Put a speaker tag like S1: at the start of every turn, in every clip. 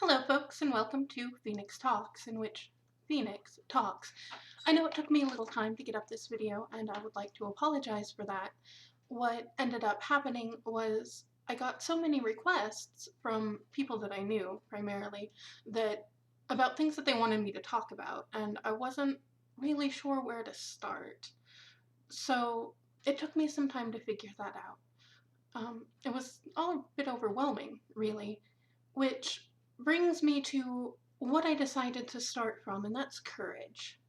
S1: Hello, folks, and welcome to Phoenix Talks, in which Phoenix talks. I know it took me a little time to get up this video, and I would like to apologize for that. What ended up happening was I got so many requests from people that I knew, primarily, that about things that they wanted me to talk about, and I wasn't really sure where to start. So it took me some time to figure that out. It was all a bit overwhelming, really, which brings me to what I decided to start from, and that's courage.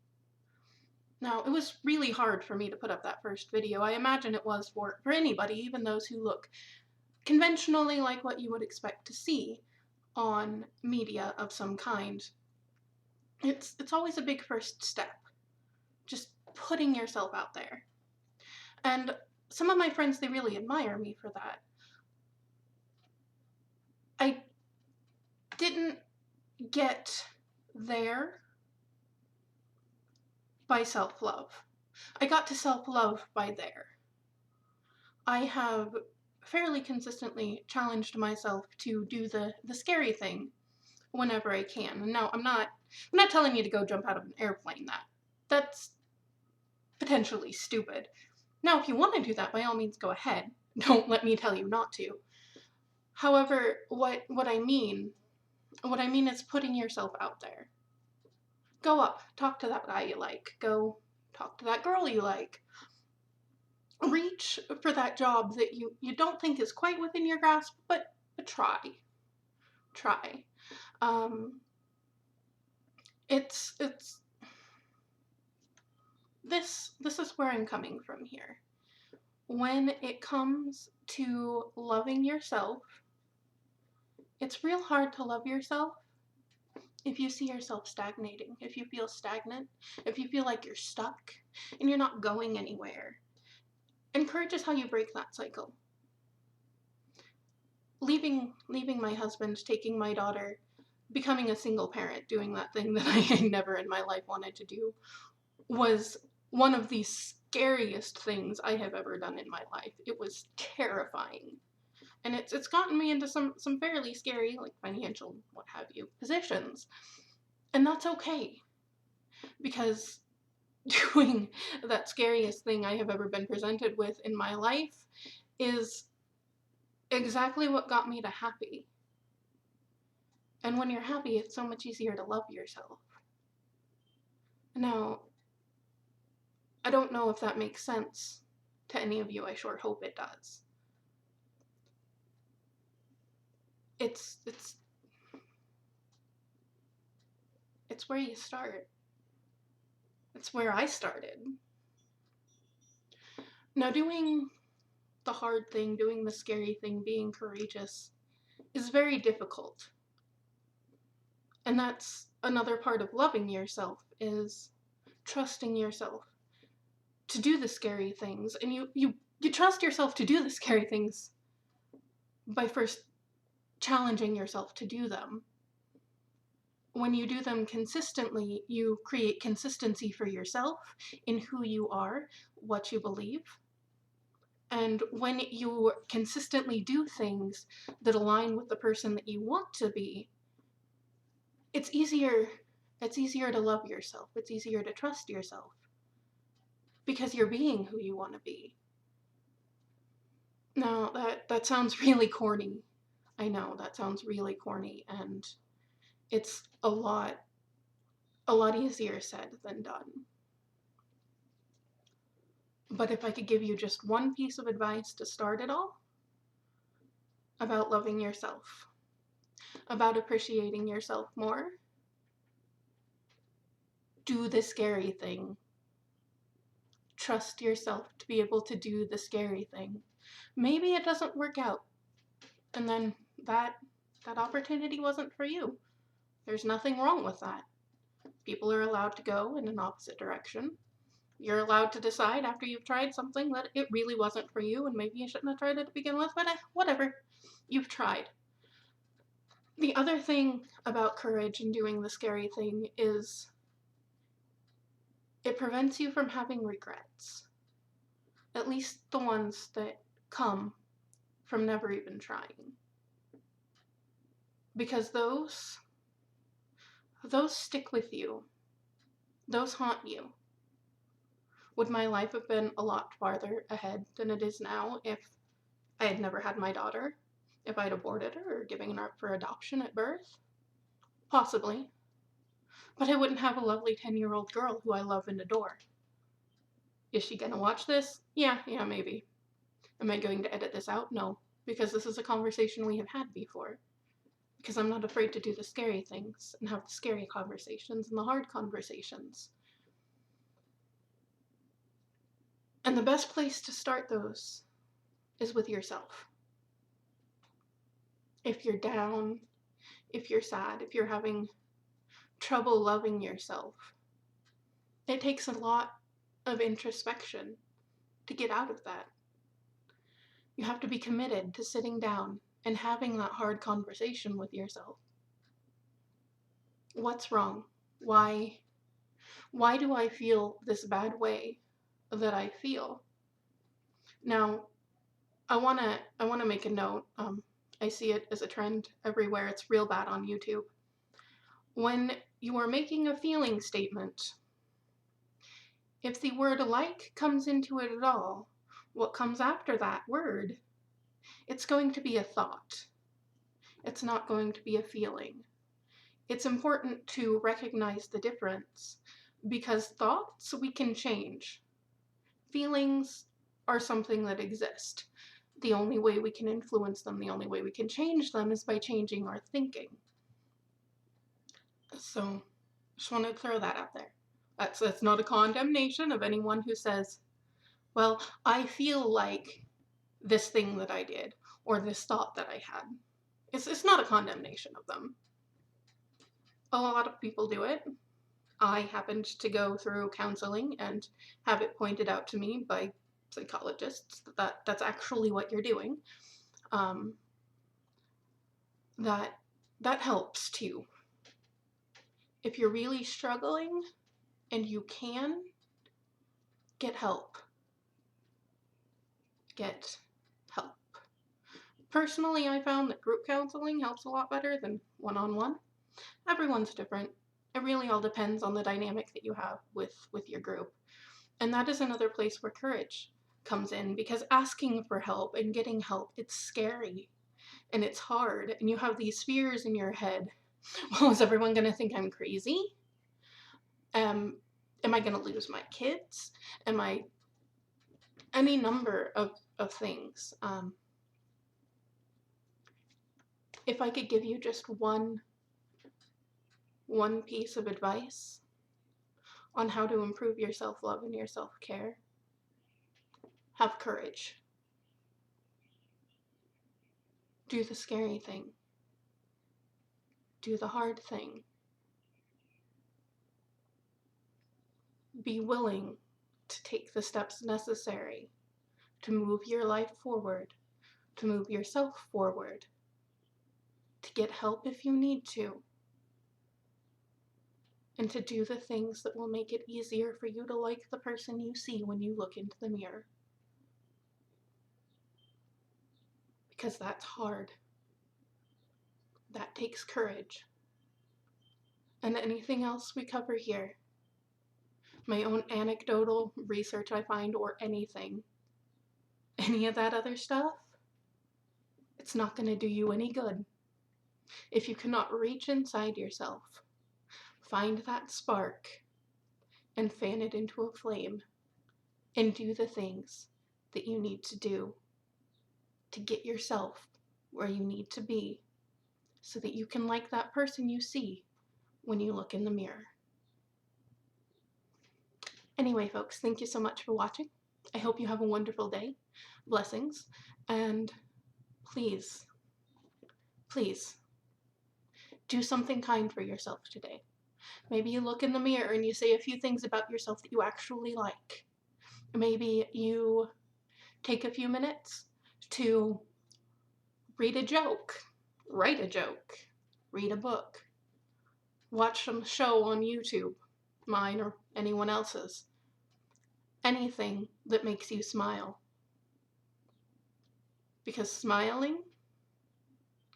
S1: Now, it was really hard for me to put up that first video. I imagine it was for anybody, even those who look conventionally like what you would expect to see on media of some kind. It's always a big first step, just putting yourself out there. And some of my friends, they really admire me for that. I didn't get there by self-love. I got to self-love by there. I have fairly consistently challenged myself to do the scary thing whenever I can. And now I'm not telling you to go jump out of an airplane. That's potentially stupid. Now if you want to do that, by all means go ahead. Don't let me tell you not to. However, what I mean is putting yourself out there. Go up, talk to that guy you like. Go talk to that girl you like. Reach for that job that you don't think is quite within your grasp, but try. Try. Um, it's this is where I'm coming from here. When it comes to loving yourself, it's real hard to love yourself if you see yourself stagnating, if you feel stagnant, if you feel like you're stuck and you're not going anywhere. And courage is how you break that cycle. Leaving my husband, taking my daughter, becoming a single parent, doing that thing that I never in my life wanted to do, was one of the scariest things I have ever done in my life. It was terrifying. And it's gotten me into some fairly scary, like financial, what have you, positions. And that's okay. Because doing that scariest thing I have ever been presented with in my life is exactly what got me to happy. And when you're happy, it's so much easier to love yourself. Now, I don't know if that makes sense to any of you. I sure hope it does. It's where you start. It's where I started. Now, doing the hard thing, doing the scary thing, being courageous is very difficult. And that's another part of loving yourself, is trusting yourself to do the scary things. And you trust yourself to do the scary things by first challenging yourself to do them. When you do them consistently, you create consistency for yourself in who you are, what you believe. And when you consistently do things that align with the person that you want to be, it's easier to love yourself. It's easier to trust yourself because you're being who you want to be. Now, that sounds really corny. I know, that sounds really corny, and it's a lot easier said than done. But if I could give you just one piece of advice to start it all, about loving yourself, about appreciating yourself more, do the scary thing. Trust yourself to be able to do the scary thing. Maybe it doesn't work out, and then that opportunity wasn't for you. There's nothing wrong with that. People are allowed to go in an opposite direction. You're allowed to decide after you've tried something that it really wasn't for you, and maybe you shouldn't have tried it to begin with, but whatever. You've tried. The other thing about courage and doing the scary thing is it prevents you from having regrets. At least the ones that come from never even trying. because those stick with you. Those haunt you. Would my life have been a lot farther ahead than it is now if I had never had my daughter? If I'd aborted her or given her up for adoption at birth? Possibly. But I wouldn't have a lovely 10-year-old girl who I love and adore. Is she gonna watch this? Yeah, maybe. Am I going to edit this out? No, because this is a conversation we have had before. Because I'm not afraid to do the scary things and have the scary conversations and the hard conversations. And the best place to start those is with yourself. If you're down, if you're sad, if you're having trouble loving yourself, it takes a lot of introspection to get out of that. You have to be committed to sitting down and having that hard conversation with yourself. What's wrong? Why do I feel this bad way that I feel? Now, I wanna make a note. I see it as a trend everywhere. It's real bad on YouTube. When you are making a feeling statement, if the word like comes into it at all, what comes after that word, it's going to be a thought. It's not going to be a feeling. It's important to recognize the difference because thoughts we can change. Feelings are something that exist. The only way we can influence them, the only way we can change them is by changing our thinking. So, just want to throw that out there. That's not a condemnation of anyone who says, well, I feel like this thing that I did, or this thought that I had. It's not a condemnation of them. A lot of people do it. I happened to go through counseling and have it pointed out to me by psychologists that that's actually what you're doing. That helps too. If you're really struggling and you can, get help. Get help. Personally, I found that group counseling helps a lot better than one-on-one. Everyone's different. It really all depends on the dynamic that you have with your group. And that is another place where courage comes in, because asking for help and getting help, it's scary and it's hard, and you have these fears in your head. Well, is everyone going to think I'm crazy? Am I going to lose my kids? Am I any number of things? If I could give you just one piece of advice on how to improve your self-love and your self-care, have courage. Do the scary thing. Do the hard thing. Be willing to take the steps necessary to move your life forward, to move yourself forward, to get help if you need to, and to do the things that will make it easier for you to like the person you see when you look into the mirror. Because that's hard. That takes courage. And anything else we cover here, my own anecdotal research I find, or anything, any of that other stuff, it's not going to do you any good. If you cannot reach inside yourself, find that spark and fan it into a flame and do the things that you need to do to get yourself where you need to be so that you can like that person you see when you look in the mirror. Anyway, folks, thank you so much for watching. I hope you have a wonderful day. Blessings. And please, please, do something kind for yourself today. Maybe you look in the mirror and you say a few things about yourself that you actually like. Maybe you take a few minutes to read a joke, write a joke, read a book, watch some show on YouTube, mine or anyone else's. Anything that makes you smile. Because smiling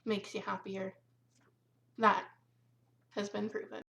S1: makes you happier. That has been proven.